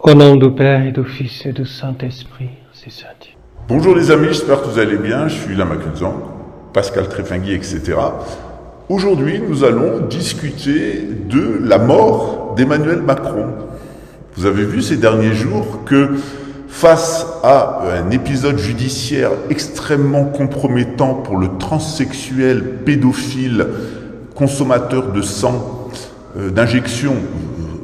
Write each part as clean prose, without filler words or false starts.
Au nom du Père et du Fils et du Saint-Esprit, c'est ça. Bonjour les amis, j'espère que vous allez bien. Je suis Lama Kunzang, Pascal Trefingui, etc. Aujourd'hui, nous allons discuter de la mort d'Emmanuel Macron. Vous avez vu ces derniers jours que face à un épisode judiciaire extrêmement compromettant pour le transsexuel pédophile consommateur de sang, d'injection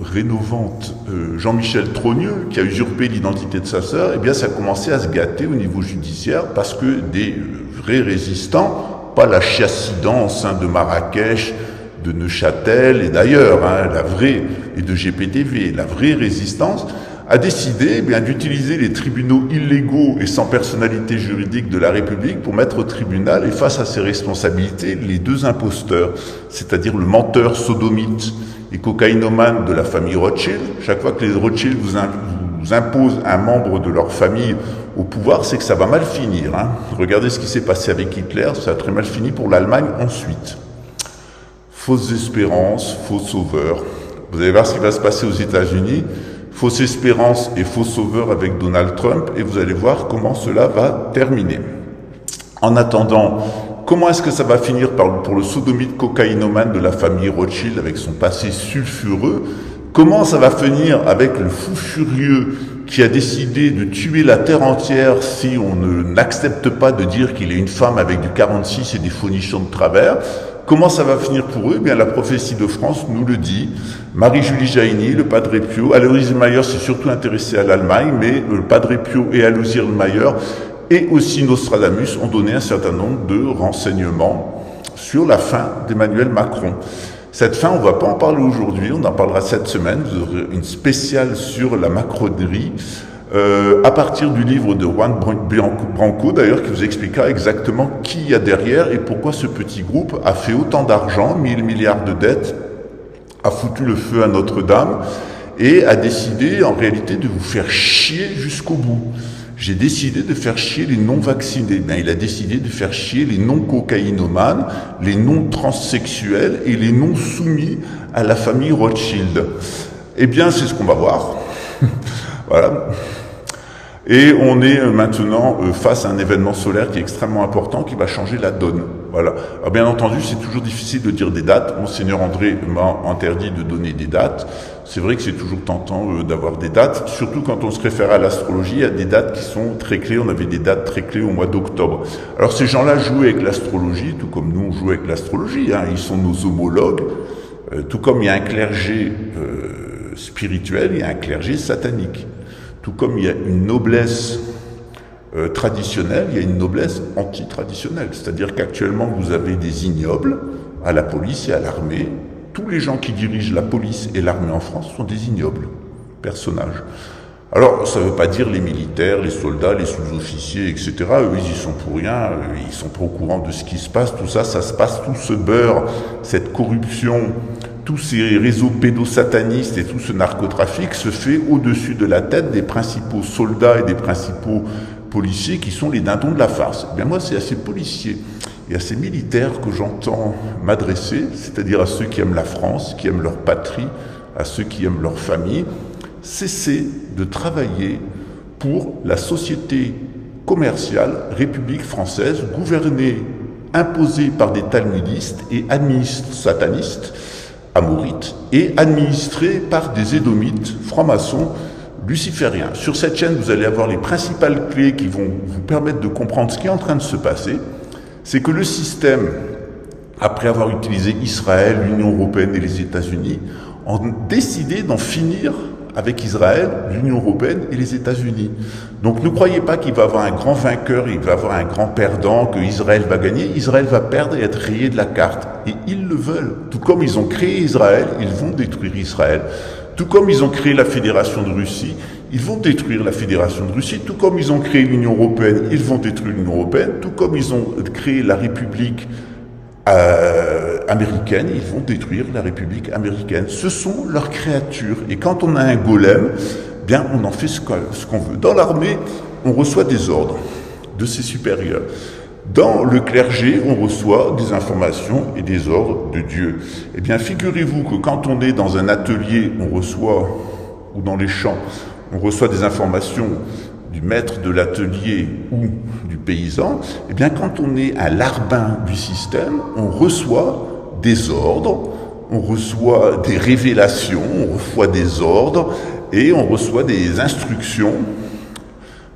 rénovante, Jean-Michel Trogneux, qui a usurpé l'identité de sa sœur, eh bien ça a commencé à se gâter au niveau judiciaire parce que des vrais résistants, pas la chassidance de Marrakech, de Neuchâtel et d'ailleurs, la vraie, et de GPTV, la vraie résistance, a décidé d'utiliser les tribunaux illégaux et sans personnalité juridique de la République pour mettre au tribunal et face à ses responsabilités les deux imposteurs, c'est-à-dire le menteur sodomite et cocaïnomane de la famille Rothschild. Chaque fois que les Rothschild vous imposent un membre de leur famille au pouvoir, c'est que ça va mal finir. Regardez ce qui s'est passé avec Hitler, ça a très mal fini pour l'Allemagne ensuite. Fausses espérances, faux sauveurs. Vous allez voir ce qui va se passer aux États-Unis. Fausse espérance et faux sauveur avec Donald Trump, et vous allez voir comment cela va terminer. En attendant, comment est-ce que ça va finir pour le sodomite cocaïnomane de la famille Rothschild avec son passé sulfureux? Comment ça va finir avec le fou furieux qui a décidé de tuer la terre entière si on n'accepte pas de dire qu'il est une femme avec du 46 et des faux-nichons de travers? Comment ça va finir pour eux? Eh bien, la prophétie de France nous le dit. Marie-Julie Jaïni, le Padre Pio, Alois Mayer s'est surtout intéressé à l'Allemagne, mais le Padre Pio et Alois Mayer et aussi Nostradamus ont donné un certain nombre de renseignements sur la fin d'Emmanuel Macron. Cette fin, on ne va pas en parler aujourd'hui, on en parlera cette semaine. Vous aurez une spéciale sur la macronerie. À partir du livre de Juan Branco, d'ailleurs, qui vous expliquera exactement qui il y a derrière et pourquoi ce petit groupe a fait autant d'argent, 1000 milliards de dettes, a foutu le feu à Notre-Dame et a décidé en réalité de vous faire chier jusqu'au bout. J'ai décidé de faire chier les non-vaccinés. Il a décidé de faire chier les non-cocaïnomanes, les non-transsexuels et les non-soumis à la famille Rothschild. Eh bien, c'est ce qu'on va voir. Voilà. Et on est maintenant face à un événement solaire qui est extrêmement important, qui va changer la donne. Voilà. Alors bien entendu, c'est toujours difficile de dire des dates. Monseigneur André m'a interdit de donner des dates. C'est vrai que c'est toujours tentant d'avoir des dates, surtout quand on se réfère à l'astrologie. Il y a des dates qui sont très clés. On avait des dates très clés au mois d'octobre. Alors ces gens-là jouent avec l'astrologie, tout comme nous on joue avec l'astrologie. Ils sont nos homologues. Tout comme il y a un clergé spirituel, il y a un clergé satanique. Tout comme il y a une noblesse traditionnelle, il y a une noblesse anti-traditionnelle. C'est-à-dire qu'actuellement, vous avez des ignobles à la police et à l'armée. Tous les gens qui dirigent la police et l'armée en France sont des ignobles personnages. Alors, ça ne veut pas dire les militaires, les soldats, les sous-officiers, etc. Eux, ils y sont pour rien, ils sont pas au courant de ce qui se passe. Tout ça, ça se passe, tout ce beurre, cette corruption, tous ces réseaux pédosatanistes et tout ce narcotrafic se fait au-dessus de la tête des principaux soldats et des principaux policiers qui sont les dindons de la farce. Eh bien moi, c'est à ces policiers et à ces militaires que j'entends m'adresser, c'est-à-dire à ceux qui aiment la France, qui aiment leur patrie, à ceux qui aiment leur famille. Cessez de travailler pour la société commerciale République française, gouvernée, imposée par des talmudistes et administres satanistes, amorites, et administrés par des édomites, francs-maçons, lucifériens. Sur cette chaîne, vous allez avoir les principales clés qui vont vous permettre de comprendre ce qui est en train de se passer. C'est que le système, après avoir utilisé Israël, l'Union européenne et les États-Unis, ont décidé d'en finir avec Israël, l'Union européenne et les États-Unis. Donc ne croyez pas qu'il va y avoir un grand vainqueur, il va y avoir un grand perdant, que Israël va gagner. Israël va perdre et être rayé de la carte. Et ils le veulent. Tout comme ils ont créé Israël, ils vont détruire Israël. Tout comme ils ont créé la Fédération de Russie, ils vont détruire la Fédération de Russie. Tout comme ils ont créé l'Union européenne, ils vont détruire l'Union européenne. Tout comme ils ont créé la République américaine, ils vont détruire la République américaine. Ce sont leurs créatures. Et quand on a un golem, bien on en fait ce qu'on veut. Dans l'armée, on reçoit des ordres de ses supérieurs. Dans le clergé, on reçoit des informations et des ordres de Dieu. Eh bien, figurez-vous que quand on est dans un atelier, on reçoit, ou dans les champs, on reçoit des informations du maître de l'atelier ou du paysan, eh bien quand on est un larbin du système, on reçoit des ordres, on reçoit des révélations, on reçoit des ordres et on reçoit des instructions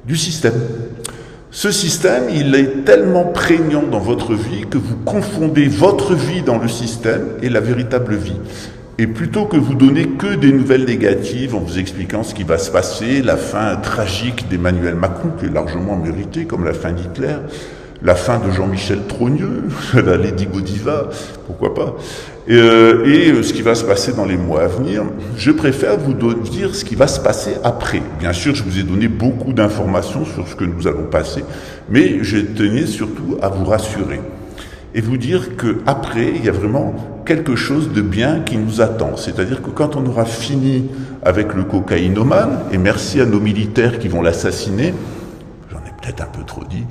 du système. Ce système, il est tellement prégnant dans votre vie que vous confondez votre vie dans le système et la véritable vie. Et plutôt que vous donner que des nouvelles négatives en vous expliquant ce qui va se passer, la fin tragique d'Emmanuel Macron, qui est largement méritée, comme la fin d'Hitler, la fin de Jean-Michel Trogneux, la Lady Godiva, pourquoi pas, et ce qui va se passer dans les mois à venir, je préfère vous dire ce qui va se passer après. Bien sûr, je vous ai donné beaucoup d'informations sur ce que nous allons passer, mais je tenais surtout à vous rassurer et vous dire qu'après, il y a vraiment quelque chose de bien qui nous attend. C'est-à-dire que quand on aura fini avec le cocaïnomane, et merci à nos militaires qui vont l'assassiner, j'en ai peut-être un peu trop dit,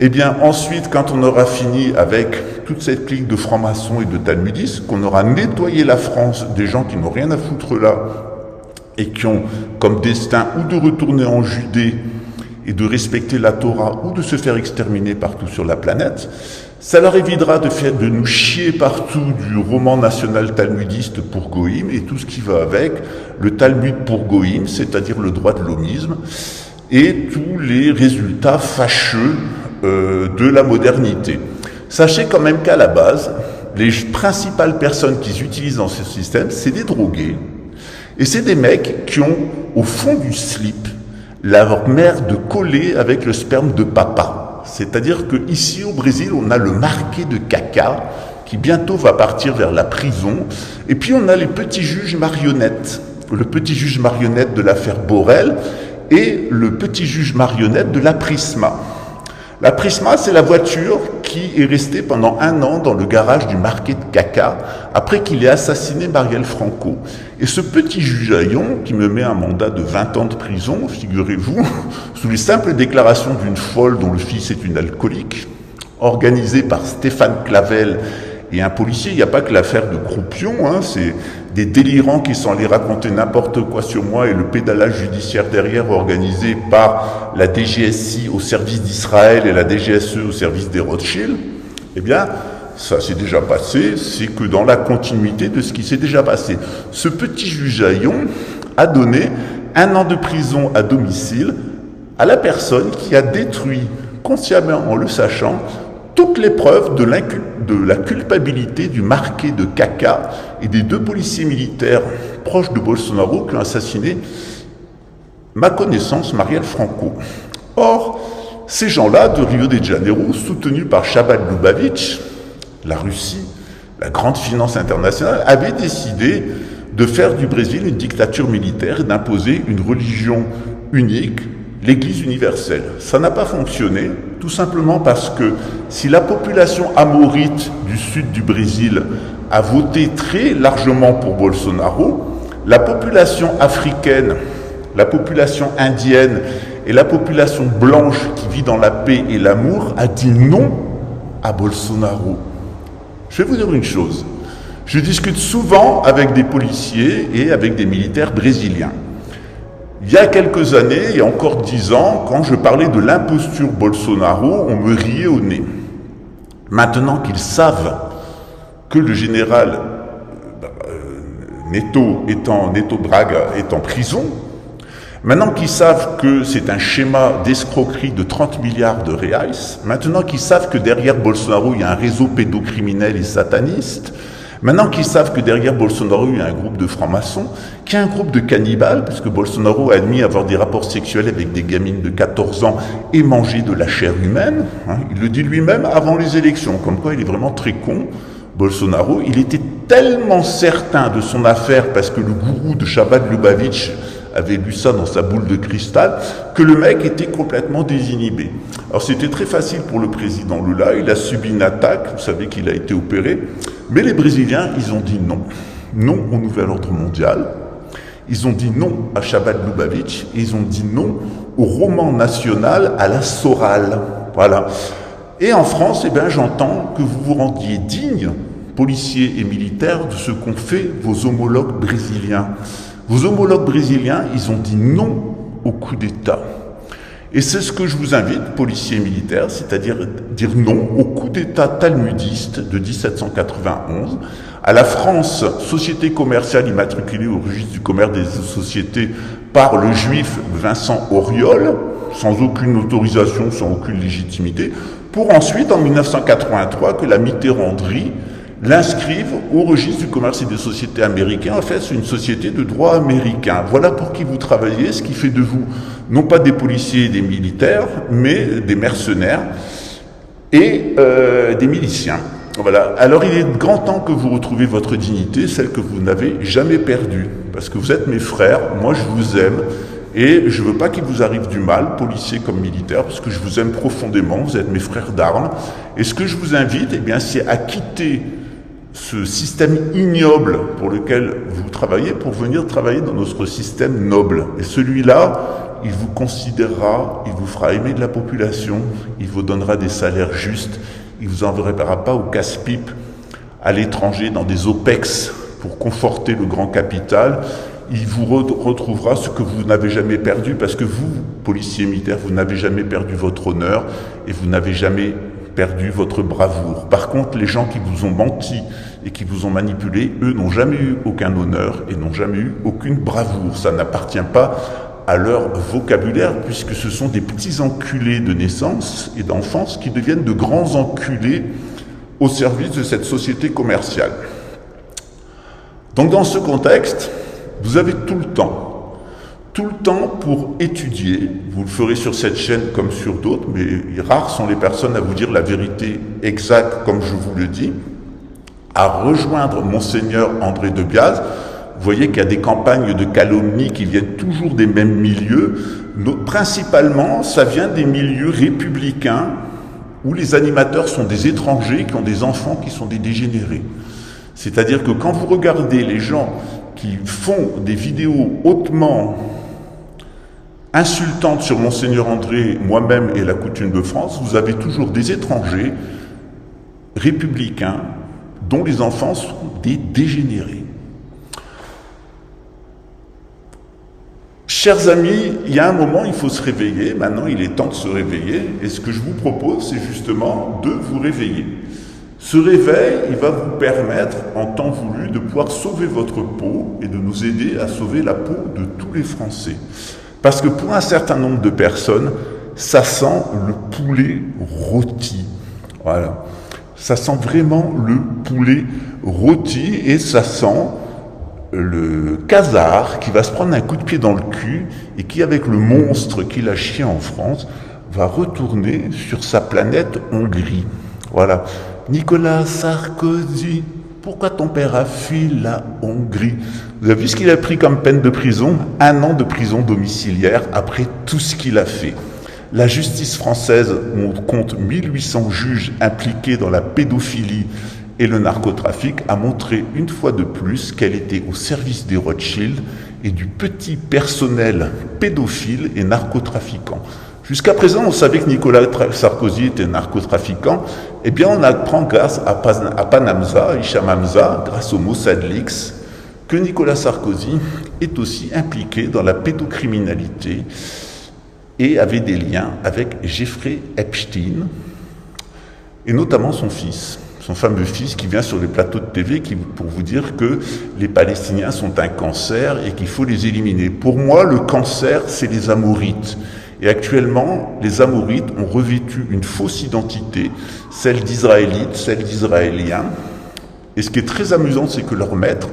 eh bien ensuite, quand on aura fini avec toute cette clique de francs-maçons et de talmudistes, qu'on aura nettoyé la France des gens qui n'ont rien à foutre là, et qui ont comme destin ou de retourner en Judée et de respecter la Torah, ou de se faire exterminer partout sur la planète, ça leur évitera de nous chier partout du roman national talmudiste pour Goïm et tout ce qui va avec, le Talmud pour Goïm, c'est-à-dire le droit de l'homisme, et tous les résultats fâcheux de la modernité. Sachez quand même qu'à la base, les principales personnes qu'ils utilisent dans ce système, c'est des drogués, et c'est des mecs qui ont, au fond du slip, leur merde collée avec le sperme de papa. C'est-à-dire qu'ici au Brésil, on a le marqué de caca qui bientôt va partir vers la prison. Et puis on a les petits juges marionnettes. Le petit juge marionnette de l'affaire Borrell et le petit juge marionnette de la Prisma. La Prisma, c'est la voiture qui est restée pendant 1 an dans le garage du marqué de caca après qu'il ait assassiné Marielle Franco. Et ce petit juge Haillon, qui me met un mandat de 20 ans de prison, figurez-vous, sous les simples déclarations d'une folle dont le fils est une alcoolique, organisée par Stéphane Clavel et un policier. Il n'y a pas que l'affaire de Croupion, c'est des délirants qui sont allés raconter n'importe quoi sur moi et le pédalage judiciaire derrière organisé par la DGSI au service d'Israël et la DGSE au service des Rothschild. Eh bien, ça s'est déjà passé, c'est que dans la continuité de ce qui s'est déjà passé. Ce petit juge Haillon a donné 1 an de prison à domicile à la personne qui a détruit, consciemment en le sachant, toutes les preuves de la culpabilité du marqué de caca et des 2 policiers militaires proches de Bolsonaro qui ont assassiné, ma connaissance, Marielle Franco. Or, ces gens-là de Rio de Janeiro, soutenus par Chabad Lubavitch, la Russie, la grande finance internationale, avaient décidé de faire du Brésil une dictature militaire et d'imposer une religion unique, l'Église universelle. Ça n'a pas fonctionné, tout simplement parce que si la population amorite du sud du Brésil a voté très largement pour Bolsonaro, la population africaine, la population indienne et la population blanche qui vit dans la paix et l'amour a dit non à Bolsonaro. Je vais vous dire une chose, je discute souvent avec des policiers et avec des militaires brésiliens. Il y a quelques années, il y a encore 10 ans, quand je parlais de l'imposture Bolsonaro, on me riait au nez. Maintenant qu'ils savent que le général Neto Braga est en prison, maintenant qu'ils savent que c'est un schéma d'escroquerie de 30 milliards de reais, maintenant qu'ils savent que derrière Bolsonaro, il y a un réseau pédocriminel et sataniste, maintenant qu'ils savent que derrière Bolsonaro, il y a un groupe de francs-maçons, qu'il y a un groupe de cannibales, puisque Bolsonaro a admis avoir des rapports sexuels avec des gamines de 14 ans et manger de la chair humaine, il le dit lui-même avant les élections, comme quoi il est vraiment très con, Bolsonaro. Il était tellement certain de son affaire, parce que le gourou de Chabad Lubavitch avait lu ça dans sa boule de cristal, que le mec était complètement désinhibé. Alors c'était très facile pour le président Lula, il a subi une attaque, vous savez qu'il a été opéré, mais les Brésiliens, ils ont dit non. Non au nouvel ordre mondial, ils ont dit non à Chabad Lubavitch, et ils ont dit non au roman national à la Soral. Voilà. Et en France, eh bien, j'entends que vous vous rendiez dignes, policiers et militaires, de ce qu'ont fait vos homologues brésiliens. Vos homologues brésiliens, ils ont dit non au coup d'État. Et c'est ce que je vous invite, policiers et militaires, c'est-à-dire dire non au coup d'État talmudiste de 1791, à la France, société commerciale immatriculée au registre du commerce des sociétés par le juif Vincent Auriol, sans aucune autorisation, sans aucune légitimité, pour ensuite, en 1983, que la Mitterranderie l'inscrive au registre du commerce et des sociétés américains. En fait, c'est une société de droit américain. Voilà pour qui vous travaillez, ce qui fait de vous, non pas des policiers et des militaires, mais des mercenaires et des miliciens. Voilà. Alors il est grand temps que vous retrouviez votre dignité, celle que vous n'avez jamais perdue. Parce que vous êtes mes frères, moi je vous aime, et je ne veux pas qu'il vous arrive du mal, policiers comme militaires, parce que je vous aime profondément, vous êtes mes frères d'armes. Et ce que je vous invite, eh bien, c'est à quitter ce système ignoble pour lequel vous travaillez, pour venir travailler dans notre système noble. Et celui-là, il vous considérera, il vous fera aimer de la population, il vous donnera des salaires justes, il ne vous enverra pas au casse-pipe à l'étranger dans des OPEX pour conforter le grand capital. Il vous retrouvera ce que vous n'avez jamais perdu, parce que vous, policiers militaires, vous n'avez jamais perdu votre honneur et vous n'avez jamais perdu votre bravoure. Par contre, les gens qui vous ont menti et qui vous ont manipulé, eux n'ont jamais eu aucun honneur et n'ont jamais eu aucune bravoure. Ça n'appartient pas à leur vocabulaire, puisque ce sont des petits enculés de naissance et d'enfance qui deviennent de grands enculés au service de cette société commerciale. Donc dans ce contexte, vous avez tout le temps pour étudier. Vous le ferez sur cette chaîne comme sur d'autres, mais rares sont les personnes à vous dire la vérité exacte comme je vous le dis. À rejoindre Monseigneur André de Biase. Vous voyez qu'il y a des campagnes de calomnie qui viennent toujours des mêmes milieux. Principalement, ça vient des milieux républicains où les animateurs sont des étrangers qui ont des enfants qui sont des dégénérés. C'est-à-dire que quand vous regardez les gens qui font des vidéos hautement insultantes sur Monseigneur André, moi-même et la coutume de France, vous avez toujours des étrangers républicains dont les enfants sont des dégénérés. Chers amis, il y a un moment, il faut se réveiller. Maintenant, il est temps de se réveiller. Et ce que je vous propose, c'est justement de vous réveiller. Ce réveil, il va vous permettre, en temps voulu, de pouvoir sauver votre peau et de nous aider à sauver la peau de tous les Français. Parce que pour un certain nombre de personnes, ça sent le poulet rôti. Voilà. Ça sent vraiment le poulet rôti et ça sent le casar qui va se prendre un coup de pied dans le cul et qui, avec le monstre qu'il a chié en France, va retourner sur sa planète Hongrie. Voilà. Nicolas Sarkozy, pourquoi ton père a fui la Hongrie? Vous avez vu ce qu'il a pris comme peine de prison? 1 an de prison domiciliaire après tout ce qu'il a fait. La justice française, où on compte 1800 juges impliqués dans la pédophilie et le narcotrafic, a montré une fois de plus qu'elle était au service des Rothschild et du petit personnel pédophile et narcotrafiquant. Jusqu'à présent, on savait que Nicolas Sarkozy était narcotrafiquant. Eh bien, on apprend grâce à Panamza, Hicham Hamza, grâce au Mossad Leaks, que Nicolas Sarkozy est aussi impliqué dans la pédocriminalité et avait des liens avec Jeffrey Epstein, et notamment son fils. Son fameux fils qui vient sur les plateaux de TV pour vous dire que les Palestiniens sont un cancer et qu'il faut les éliminer. Pour moi, le cancer, c'est les Amorites. Et actuellement, les Amorites ont revêtu une fausse identité, celle d'Israélites, celle d'Israéliens. Et ce qui est très amusant, c'est que leurs maîtres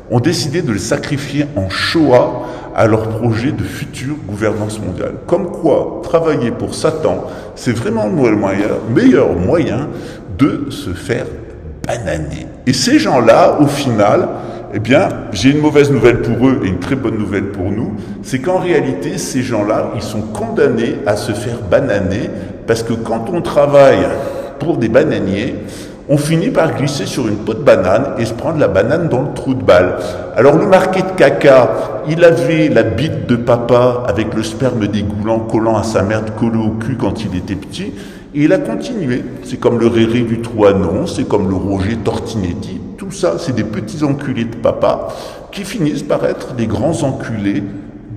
ont décidé de les sacrifier en Shoah à leur projet de future gouvernance mondiale. Comme quoi, travailler pour Satan, c'est vraiment le meilleur moyen de se faire bananer. Et ces gens-là, au final, eh bien, j'ai une mauvaise nouvelle pour eux et une très bonne nouvelle pour nous, c'est qu'en réalité, ces gens-là, ils sont condamnés à se faire bananer, parce que quand on travaille pour des bananiers, on finit par glisser sur une peau de banane et se prendre la banane dans le trou de balle. Alors le marquis de caca, il avait la bite de papa avec le sperme dégoulant collant à sa merde collé au cul quand il était petit, et il a continué. C'est comme le Réré du Trianon, c'est comme le Roger Tortinetti, tout ça, c'est des petits enculés de papa qui finissent par être des grands enculés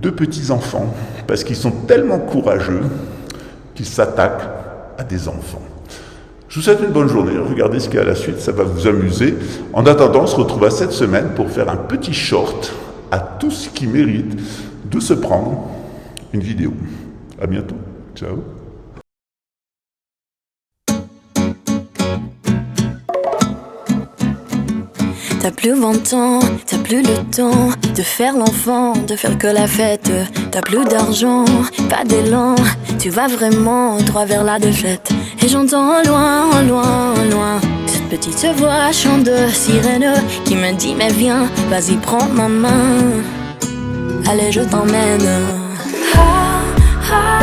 deux petits-enfants, parce qu'ils sont tellement courageux qu'ils s'attaquent à des enfants. Je vous souhaite une bonne journée, regardez ce qu'il y a à la suite, ça va vous amuser. En attendant, on se retrouve à cette semaine pour faire un petit short à tout ce qui mérite de se prendre une vidéo. À bientôt, ciao. T'as plus 20 ans, t'as plus le temps de faire l'enfant, de faire que la fête. T'as plus d'argent, pas d'élan, tu vas vraiment droit vers la défaite. Et j'entends loin, loin, loin cette petite voix chante de sirène qui me dit mais viens, vas-y prends ma main, allez je t'emmène. Ah, ah,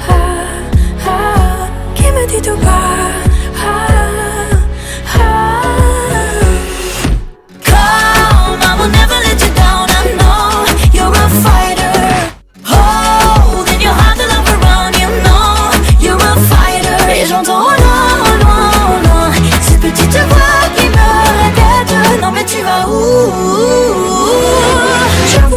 ah, ah, qui me dit tout bas.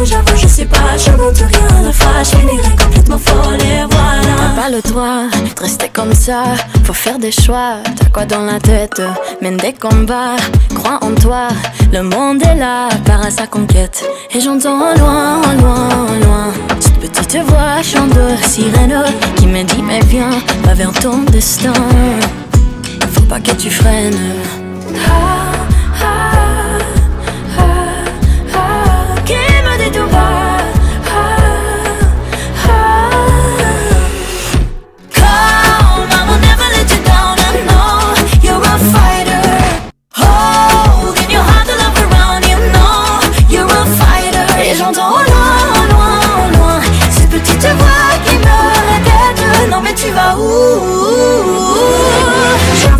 J'avoue, je sais pas, je monte rien, la fâche finirait complètement folle et voilà. T'as pas le droit de rester comme ça, faut faire des choix. T'as quoi dans la tête, mène des combats, crois en toi, le monde est là, part à sa conquête. Et j'entends loin, loin, loin cette petite voix chante de sirène qui me dit mais viens, va vers ton destin, faut pas que tu freines.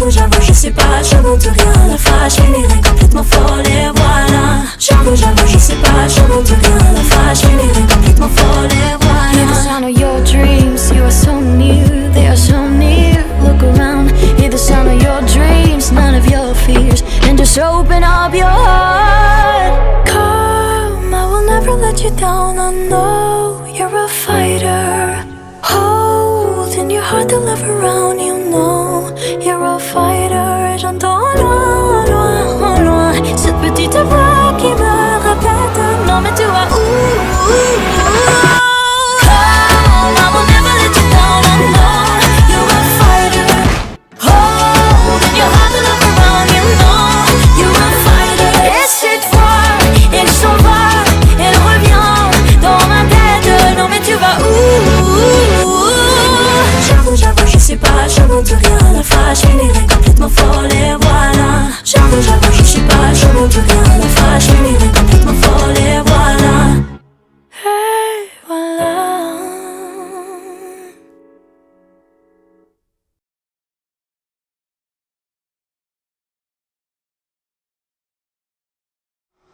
J'avoue, je sais pas, je monte rien, la fâche finirait complètement folle et voilà. J'avoue, je sais pas, je monte rien, la fâche finirait complètement folle et voilà. Hear the sound of your dreams, you are so near, they are so near. Look around, hear the sound of your dreams, none of your fears, and just open up your heart. Come, I will never let you down, I know you're a fighter. Hold in your heart the love around, you know you're a fighter. Et j'entends loin, loin, loin cette petite voix qui me répète non mais tu vas où? Come, I will never let you down, I know you're a fighter. Hold in your heart the love around, you know you're a fighter. Et cette fois, elle s'en va, elle revient dans ma tête, non mais tu vas où? J'avoue, je sais pas, je monte rien, la fâche finirait complètement folle et voilà. J'avoue, je sais pas, je monte rien, la fâche finirait complètement folle et voilà. Et voilà.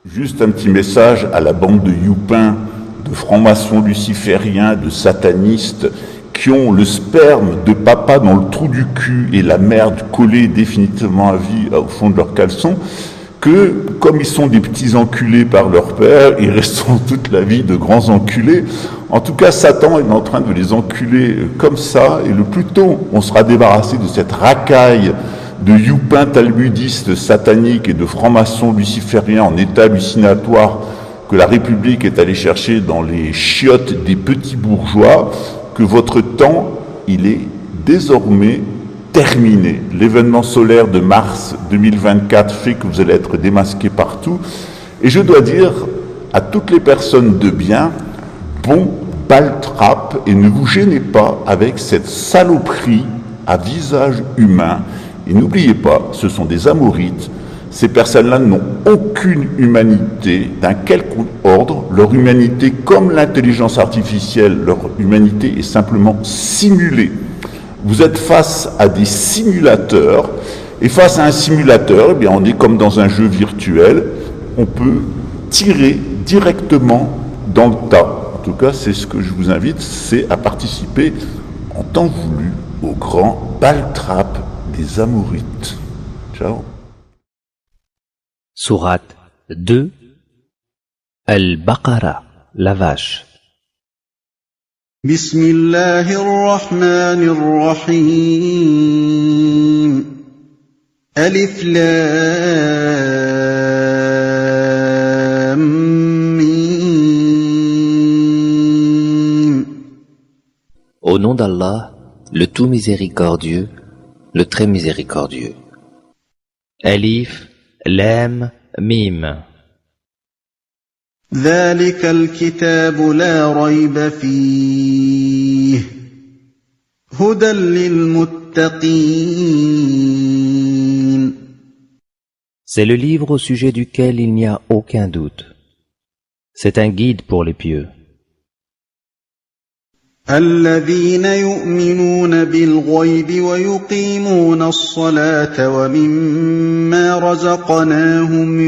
Juste un petit message à la bande de youpins, de francs-maçons lucifériens, de satanistes, qui ont le sperme de papa dans le trou du cul et la merde collée définitivement à vie au fond de leur caleçon, que, comme ils sont des petits enculés par leur père, ils resteront toute la vie de grands enculés. En tout cas, Satan est en train de les enculer comme ça, et le plus tôt on sera débarrassé de cette racaille de youpins talmudistes sataniques et de francs-maçons lucifériens en état hallucinatoire que la République est allée chercher dans les chiottes des petits bourgeois, que votre temps, il est désormais terminé. L'événement solaire de mars 2024 fait que vous allez être démasqués partout. Et je dois dire à toutes les personnes de bien, bon baltrap, et ne vous gênez pas avec cette saloperie à visage humain. Et n'oubliez pas, ce sont des amorites. Ces personnes-là n'ont aucune humanité d'un quelconque ordre. Leur humanité, comme l'intelligence artificielle, leur humanité est simplement simulée. Vous êtes face à des simulateurs, et face à un simulateur, eh bien, on est comme dans un jeu virtuel, on peut tirer directement dans le tas. En tout cas, c'est ce que je vous invite, c'est à participer en temps voulu au grand baltrap des Amorites. Ciao. Sourate 2 Al-Baqarah, la vache. بسم الله الرحمن الرحيم ألف لام ميم. Au nom d'Allah, le tout miséricordieux, le très miséricordieux. Alif, Lam, Mim. ذلك الكتاب لا ريب فيه هدى للمتقين. C'est le livre au sujet duquel il n'y a aucun doute. C'est un guide pour les pieux. الذين يؤمنون بالغيب ويقيمون الصلاة ومما رزقناهم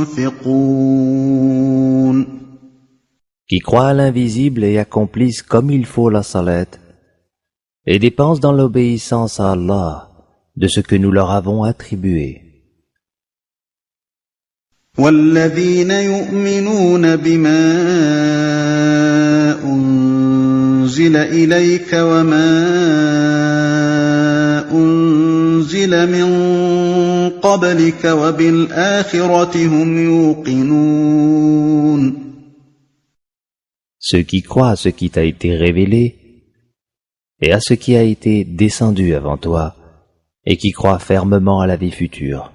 ينفقون. Qui croient à l'invisible et accomplissent comme il faut la salat, et dépensent dans l'obéissance à Allah de ce que nous leur avons attribué. والذين يؤمنون بما أنزل إليك وما أنزل من قبلك وبالآخرة هم يوقنون. Ceux qui croient à ce qui t'a été révélé et à ce qui a été descendu avant toi et qui croient fermement à la vie future.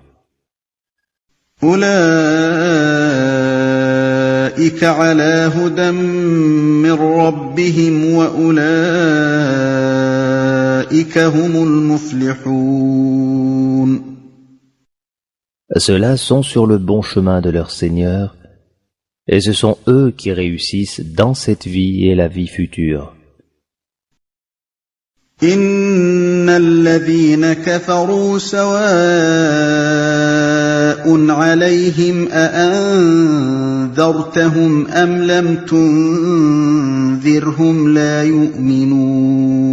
أولئك على هدى من ربهم وأولئك هم المفلحون. Ceux-là sont sur le bon chemin de leur Seigneur, et ce sont eux qui réussissent dans cette vie et la vie future. إن الذين كفروا سواء عليهم أأنذرتهم أم لم تنذرهم لا يؤمنون.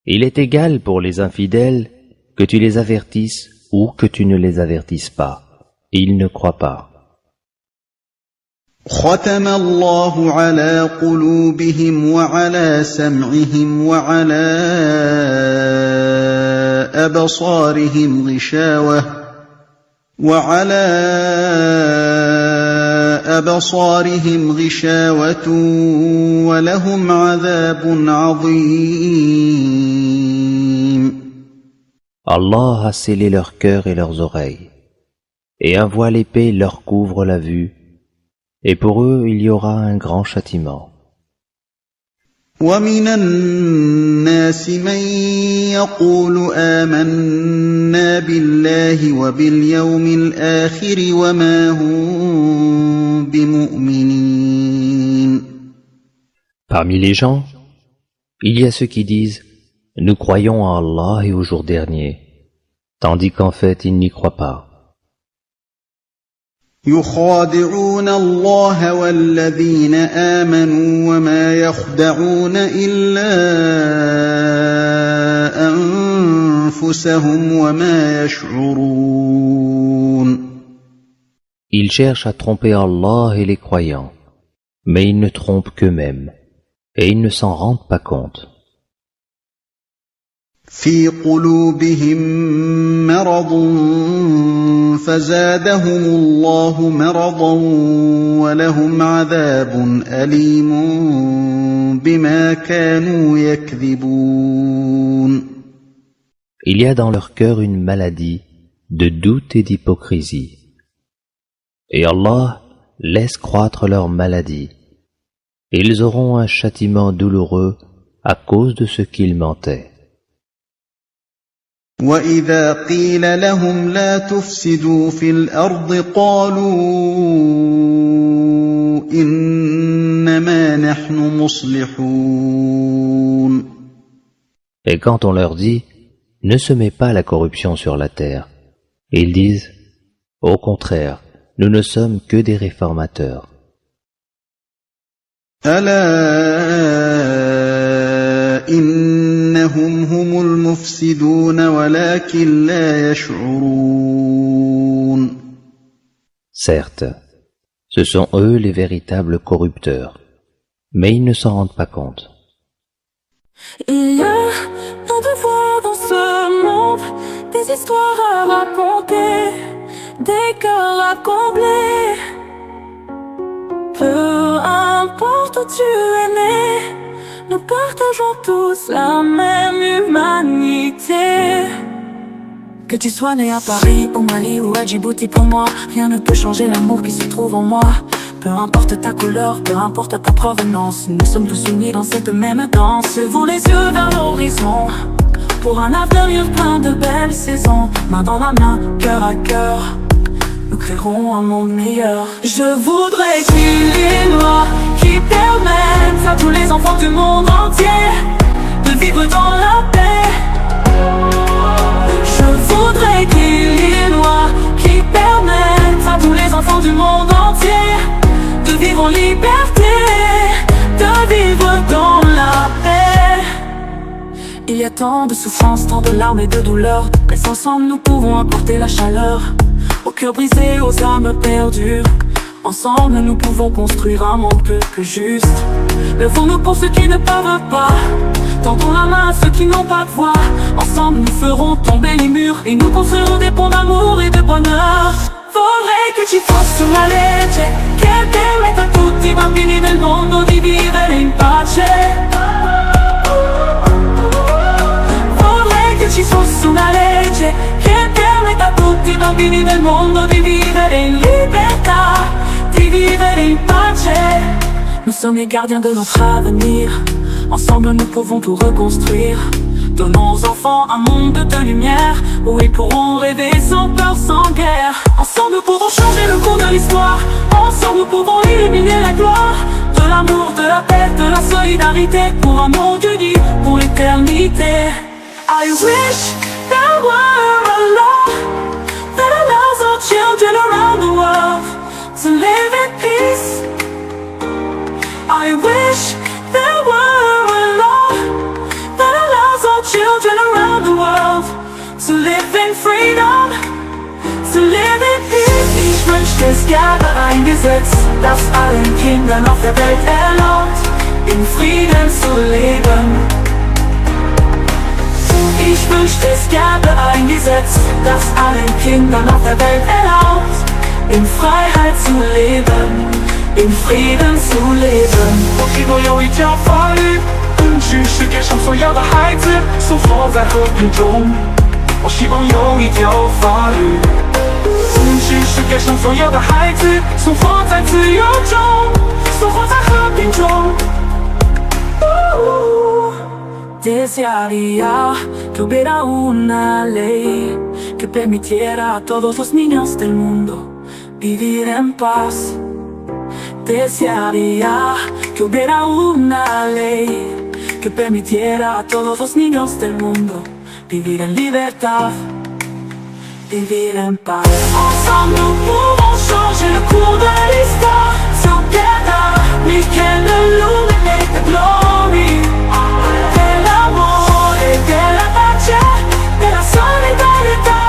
Il est égal pour les infidèles que tu les avertisses ou que tu ne les avertisses pas. Ils ne croient pas. ختم الله على قلوبهم وعلى سمعهم وعلى أبصارهم غشاوة ولهم عذاب عظيم. Allah a scellé leurs cœurs et leurs oreilles, et un voile épais leur couvre la vue, et pour eux il y aura un grand châtiment. ومن الناس من يقول آمنا بالله وباليوم الآخر وما هم بمؤمنين. Parmi les gens, il y a ceux qui disent « Nous croyons en Allah et au jour dernier », tandis qu'en fait ils n'y croient pas. يخادعون الله والذين آمنوا وما يخدعون إلا أنفسهم وما يشعرون. Ils cherchent à tromper Allah et les croyants, mais ils ne trompent qu'eux-mêmes, et ils ne s'en rendent pas compte. في قلوبهم مرض فزادهم الله مرضا ولهم عذاب أليم بما كانوا يكذبون. Il y a dans leur cœur une maladie de doute et d'hypocrisie. Et Allah laisse croître leur maladie. Ils auront un châtiment douloureux à cause de ce qu'ils mentaient. وَإِذَا قِيلَ لَهُمْ لَا تُفْسِدُوا فِي الْأَرْضِ قَالُوا إِنَّمَا نَحْنُ مُصْلِحُونَ. Et quand on leur dit « Ne semez pas la corruption sur la terre », ils disent « Au contraire, nous ne sommes que des réformateurs. » أَلَا إِنَّهُمْ هُمُ الْمُفْسِدُونَ وَلَكِنْ لَا يَشْعُرُونَ. Certes, ce sont eux les véritables corrupteurs, mais ils ne s'en rendent pas compte. Il y a tant de voix dans ce monde, des histoires à raconter, des cœurs à combler. Peu importe où tu es né, nous partageons tous la même humanité. Que tu sois né à Paris, au Mali ou à Djibouti, pour moi rien ne peut changer l'amour qui se trouve en moi. Peu importe ta couleur, peu importe ta provenance, nous sommes tous unis dans cette même danse. Levons les yeux vers l'horizon, pour un avenir plein de belles saisons. Main dans la main, cœur à cœur, nous créerons un monde meilleur. Je voudrais une loi qui permette à tous les enfants du monde entier de vivre dans la paix. Je voudrais qu'il y ait une loi qui permette à tous les enfants du monde entier de vivre en liberté, de vivre dans la paix. Il y a tant de souffrances, tant de larmes et de douleurs, mais ensemble nous pouvons apporter la chaleur aux cœurs brisés, aux âmes perdues. Ensemble nous pouvons construire un monde plus juste. Levons-nous pour ceux qui ne peuvent pas, tendons la main à ceux qui n'ont pas de voix. Ensemble nous ferons tomber les murs et nous construirons des ponts d'amour et de bonheur. Vorrei che ci fosse una legge che permetta a tutti i bambini del mondo di vivere in pace. Vorrei che ci fosse una legge che permetta a tutti i bambini del mondo di vivere in libertà, di vivere in pace. Nous sommes les gardiens de notre avenir, ensemble nous pouvons tout reconstruire. Donnons aux enfants un monde de lumière, où ils pourront rêver sans peur, sans guerre. Ensemble nous pouvons changer le cours de l'histoire, ensemble nous pouvons illuminer la gloire de l'amour, de la paix, de la solidarité, pour un monde uni, pour l'éternité. I wish there were a law that allows all children around the world to live in peace. I wish there were a law that allows all children around the world to live in freedom, to live in peace. Ich wünschte, es gäbe ein Gesetz, das allen Kindern auf der Welt erlaubt, in Frieden zu leben. Ich wünschte, es gäbe ein Gesetz, das allen Kindern auf der Welt erlaubt, in Freiheit zu leben, in Frieden zu leben.我听到有一条法律，允许世界上所有的孩子生活在和平中。我希望有一条法律，允许世界上所有的孩子生活在自由中，生活在和平中。Desearía que hubiera una ley que permitiera a todos los niños del mundo vivir en paz. Desearía que hubiera una ley que permitiera a todos los niños del mundo vivir en libertad, vivir en paz. Ensemble nous pouvons changer le cours de l'histoire, sans piétard, ni quel illumine the glory. De la pace, de la solidarità,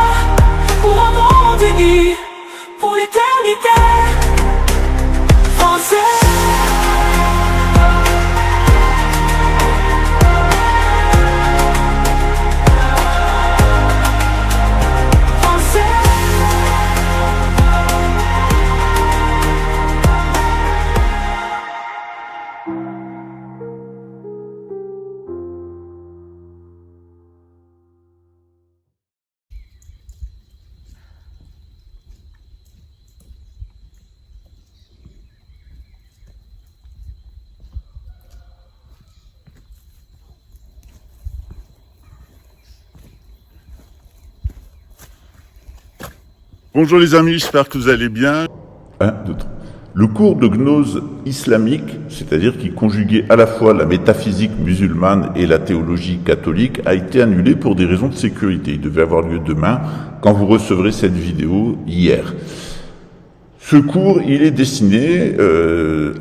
pour un monde uni, pour l'éternité. Français. Bonjour les amis, j'espère que vous allez bien. 1, 2, 3. Le cours de gnose islamique, c'est-à-dire qui conjuguait à la fois la métaphysique musulmane et la théologie catholique, a été annulé pour des raisons de sécurité. Il devait avoir lieu demain, quand vous recevrez cette vidéo hier. Ce cours, il est destiné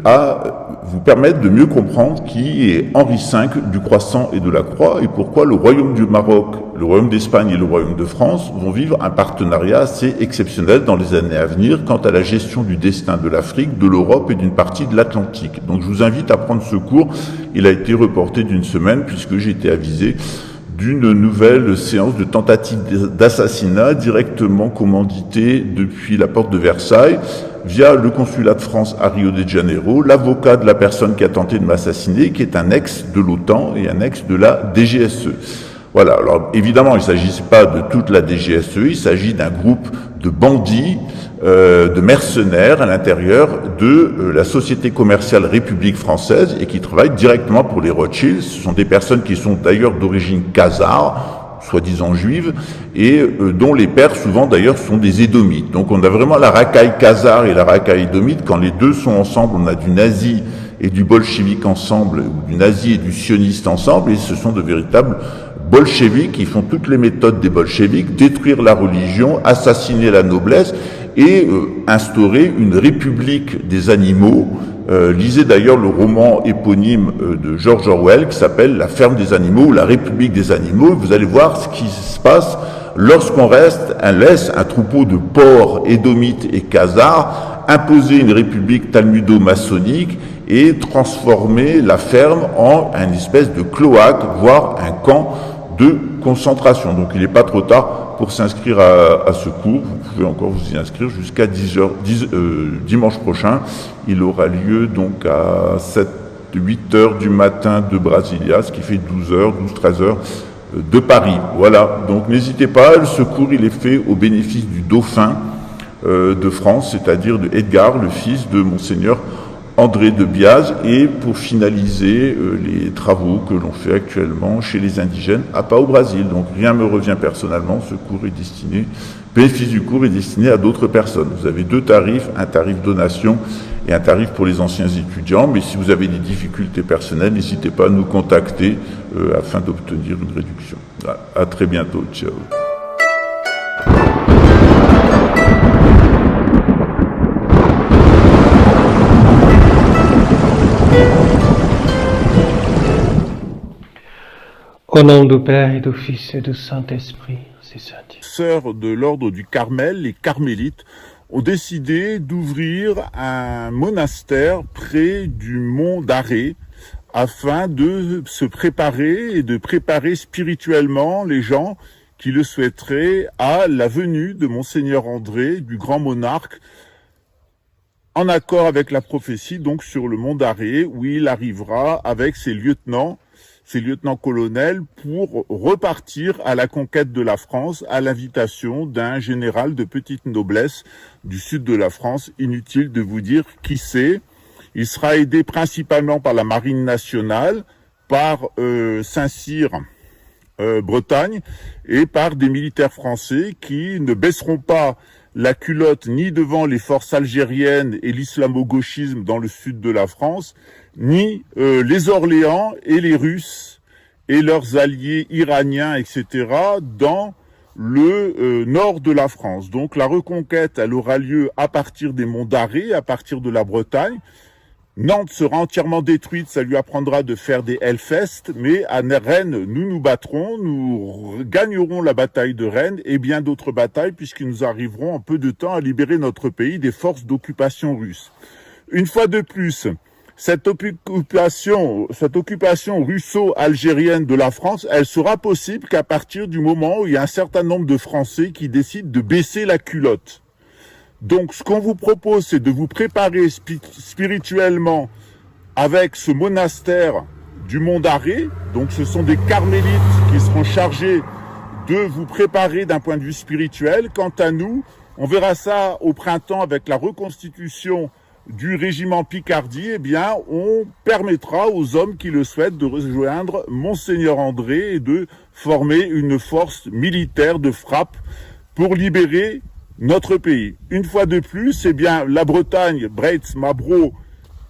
à vous permettre de mieux comprendre qui est Henri V du Croissant et de la Croix et pourquoi le Royaume du Maroc, le Royaume d'Espagne et le Royaume de France vont vivre un partenariat assez exceptionnel dans les années à venir quant à la gestion du destin de l'Afrique, de l'Europe et d'une partie de l'Atlantique. Donc je vous invite à prendre ce cours. Il a été reporté d'une semaine puisque j'ai été avisé d'une nouvelle séance de tentative d'assassinat directement commanditée depuis la porte de Versailles via le consulat de France à Rio de Janeiro, l'avocat de la personne qui a tenté de m'assassiner, qui est un ex de l'OTAN et un ex de la DGSE. Voilà, alors évidemment, il ne s'agit pas de toute la DGSE, il s'agit d'un groupe de bandits, de mercenaires à l'intérieur de la société commerciale République française et qui travaillent directement pour les Rothschild. Ce sont des personnes qui sont d'ailleurs d'origine khazare, soi-disant juive, et dont les pères souvent d'ailleurs sont des édomites. Donc on a vraiment la racaille khazare et la racaille édomite. Quand les deux sont ensemble, on a du nazi et du bolchevique ensemble, ou du nazi et du sioniste ensemble, et ce sont de véritables bolcheviques qui font toutes les méthodes des bolcheviques, détruire la religion, assassiner la noblesse et instaurer une république des animaux. Lisez d'ailleurs le roman éponyme de George Orwell qui s'appelle La ferme des animaux ou La république des animaux. Vous allez voir ce qui se passe lorsqu'on laisse un troupeau de porcs édomites et khazars imposer une république talmudo-maçonnique et transformer la ferme en une espèce de cloaque, voire un camp de concentration. Donc il n'est pas trop tard pour s'inscrire à ce cours. Vous pouvez encore vous y inscrire jusqu'à 10h, dimanche prochain. Il aura lieu donc à 8h du matin de Brasilia, ce qui fait 13h de Paris. Voilà, donc n'hésitez pas, ce cours il est fait au bénéfice du dauphin de France, c'est-à-dire de Edgar, le fils de Monseigneur André de Biaz, et pour finaliser les travaux que l'on fait actuellement chez les indigènes à Pau, Brésil. Donc rien ne me revient personnellement, ce cours est destiné, le bénéfice du cours est destiné à d'autres personnes. Vous avez deux tarifs, un tarif donation et un tarif pour les anciens étudiants, mais si vous avez des difficultés personnelles, n'hésitez pas à nous contacter afin d'obtenir une réduction. Voilà. À très bientôt, ciao. Au nom du Père et du Fils et du Saint-Esprit, c'est ça. Sœurs de l'ordre du Carmel, les carmélites, ont décidé d'ouvrir un monastère près du mont d'Arrée afin de se préparer et de préparer spirituellement les gens qui le souhaiteraient à la venue de Monseigneur André, du grand monarque, en accord avec la prophétie, donc sur le mont d'Arrée, où il arrivera avec ses lieutenants-colonels pour repartir à la conquête de la France à l'invitation d'un général de petite noblesse du sud de la France. Inutile de vous dire qui c'est. Il sera aidé principalement par la marine nationale, par Saint-Cyr, Bretagne, et par des militaires français qui ne baisseront pas la culotte ni devant les forces algériennes et l'islamo-gauchisme dans le sud de la France, ni les Orléans et les Russes et leurs alliés iraniens, etc., dans le nord de la France. Donc la reconquête, elle aura lieu à partir des monts d'Arrée, à partir de la Bretagne. Nantes sera entièrement détruite, ça lui apprendra de faire des Hellfest, mais à Rennes, nous battrons, nous gagnerons la bataille de Rennes et bien d'autres batailles, puisque nous arriverons en peu de temps à libérer notre pays des forces d'occupation russes. Une fois de plus, cette occupation russo-algérienne de la France, elle sera possible qu'à partir du moment où il y a un certain nombre de Français qui décident de baisser la culotte. Donc, ce qu'on vous propose, c'est de vous préparer spirituellement avec ce monastère du Mont d'Arrée. Donc, ce sont des carmélites qui seront chargés de vous préparer d'un point de vue spirituel. Quant à nous, on verra ça au printemps avec la reconstitution du régiment Picardie. Eh bien, on permettra aux hommes qui le souhaitent de rejoindre Monseigneur André et de former une force militaire de frappe pour libérer notre pays. Une fois de plus, eh bien, la Bretagne, Breitz, Mabro,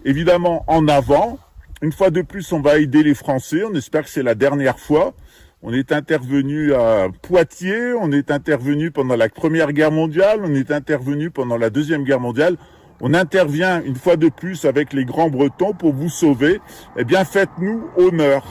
évidemment en avant. Une fois de plus, on va aider les Français. On espère que c'est la dernière fois. on est intervenu à Poitiers, on est intervenu pendant la Première Guerre mondiale, on est intervenu pendant la Deuxième Guerre mondiale. On intervient une fois de plus avec les Grands Bretons pour vous sauver. Eh bien, faites-nous honneur.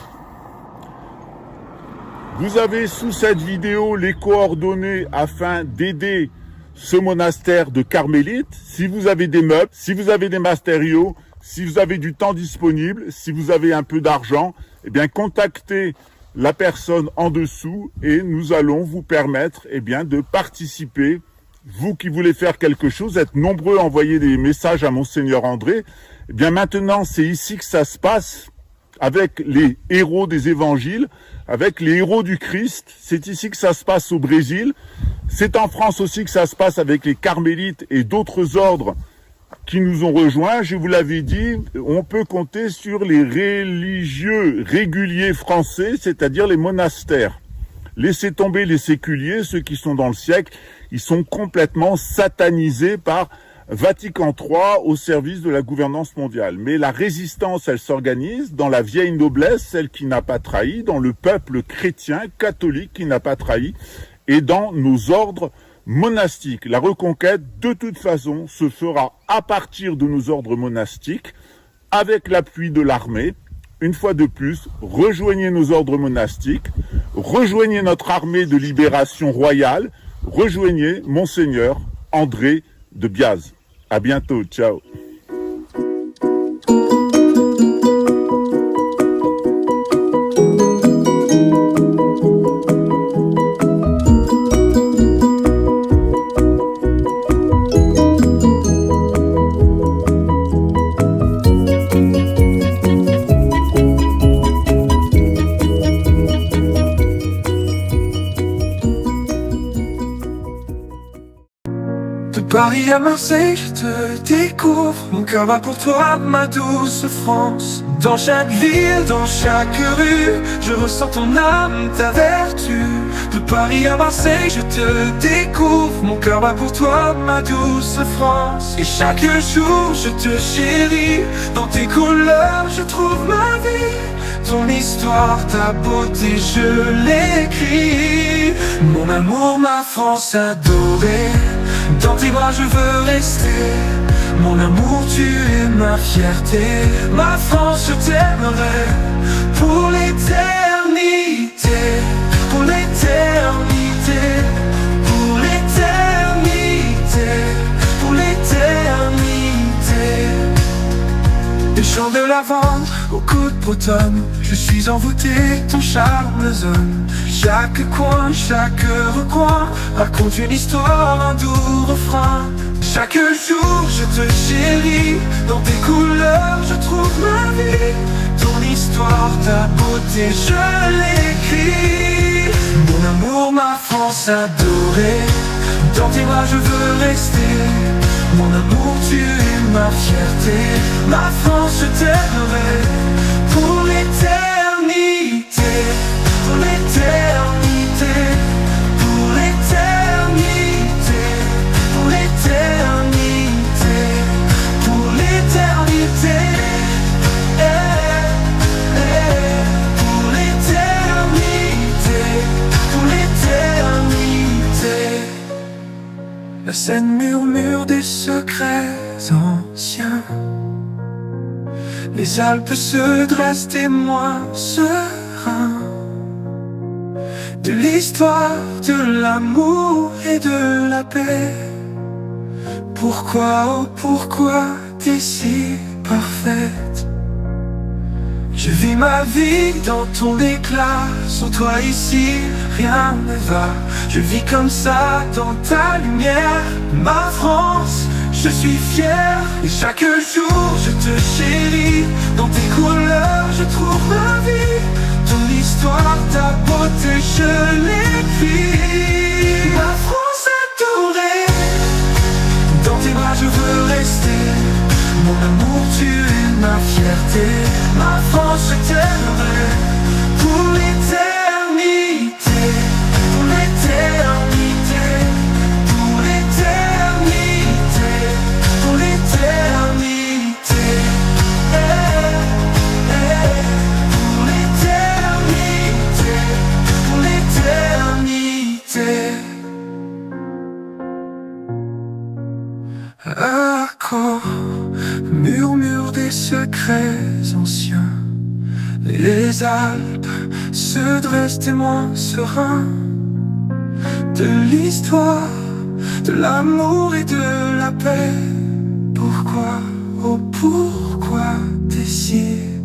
Vous avez sous cette vidéo les coordonnées afin d'aider ce monastère de carmélites. Si vous avez des meubles, si vous avez des matériaux, si vous avez du temps disponible, si vous avez un peu d'argent, eh bien, contactez la personne en dessous et nous allons vous permettre, eh bien, de participer. Vous qui voulez faire quelque chose, êtes nombreux à envoyer des messages à Monseigneur André. Eh bien, maintenant, c'est ici que ça se passe avec les héros des évangiles, avec les héros du Christ. C'est ici que ça se passe au Brésil. C'est en France aussi que ça se passe avec les carmélites et d'autres ordres qui nous ont rejoints. Je vous l'avais dit, on peut compter sur les religieux réguliers français, c'est-à-dire les monastères. Laissez tomber les séculiers, ceux qui sont dans le siècle, ils sont complètement satanisés par Vatican III au service de la gouvernance mondiale. Mais la résistance, elle s'organise dans la vieille noblesse, celle qui n'a pas trahi, dans le peuple chrétien, catholique qui n'a pas trahi, et dans nos ordres monastiques. La reconquête, de toute façon, se fera à partir de nos ordres monastiques, avec l'appui de l'armée. Une fois de plus, rejoignez nos ordres monastiques, rejoignez notre armée de libération royale, rejoignez Monseigneur André de Biaz. À bientôt, ciao. Paris à Marseille, je te découvre. Mon cœur bat pour toi, ma douce France. Dans chaque ville, dans chaque rue, je ressens ton âme, ta vertu. De Paris à Marseille, je te découvre. Mon cœur bat pour toi, ma douce France. Et chaque jour, je te chéris. Dans tes couleurs, je trouve ma vie. Ton histoire, ta beauté, je l'écris. Mon amour, ma France adorée. Dans tes bras je veux rester. Mon amour, tu es ma fierté. Ma France, je t'aimerai pour l'éternité. Pour l'éternité. Pour l'éternité. Pour l'éternité. Des champs de lavande au coup de bretonne, je suis envoûté, ton charme zone. Chaque coin, chaque recoin raconte une histoire, un doux refrain. Chaque jour je te chéris, dans tes couleurs je trouve ma vie. Ton histoire, ta beauté, je l'écris. Mon amour, ma France adorée, dans tes bras je veux rester. Mon amour, tu es ma fierté. Ma France, je t'aimerai pour l'éternité. Pour l'éternité. Pour l'éternité. Pour l'éternité. Pour l'éternité. Pour l'éternité. Pour l'éternité. La Seine murmure des secrets anciens. Les Alpes se dressent témoins sereins de l'histoire, de l'amour et de la paix. Pourquoi, oh pourquoi t'es si parfaite? Je vis ma vie dans ton éclat. Sans toi ici, rien ne va. Je vis comme ça dans ta lumière. Ma France, je suis fier. Et chaque jour, je te chéris. Dans tes couleurs, je trouve ma vie. Ton histoire, ta beauté, je l'écris. Ma France adorée, dans tes bras, je veux rester. Mon amour, tu es ma fierté. Ma France, je t'aimerai pour l'éternité. Pour l'éternité. Pour l'éternité. Pour l'éternité. Pour l'éternité. très anciens. Et les Alpes se dressent témoins sereins de l'histoire, de l'amour et de la paix. Pourquoi, oh pourquoi des cieux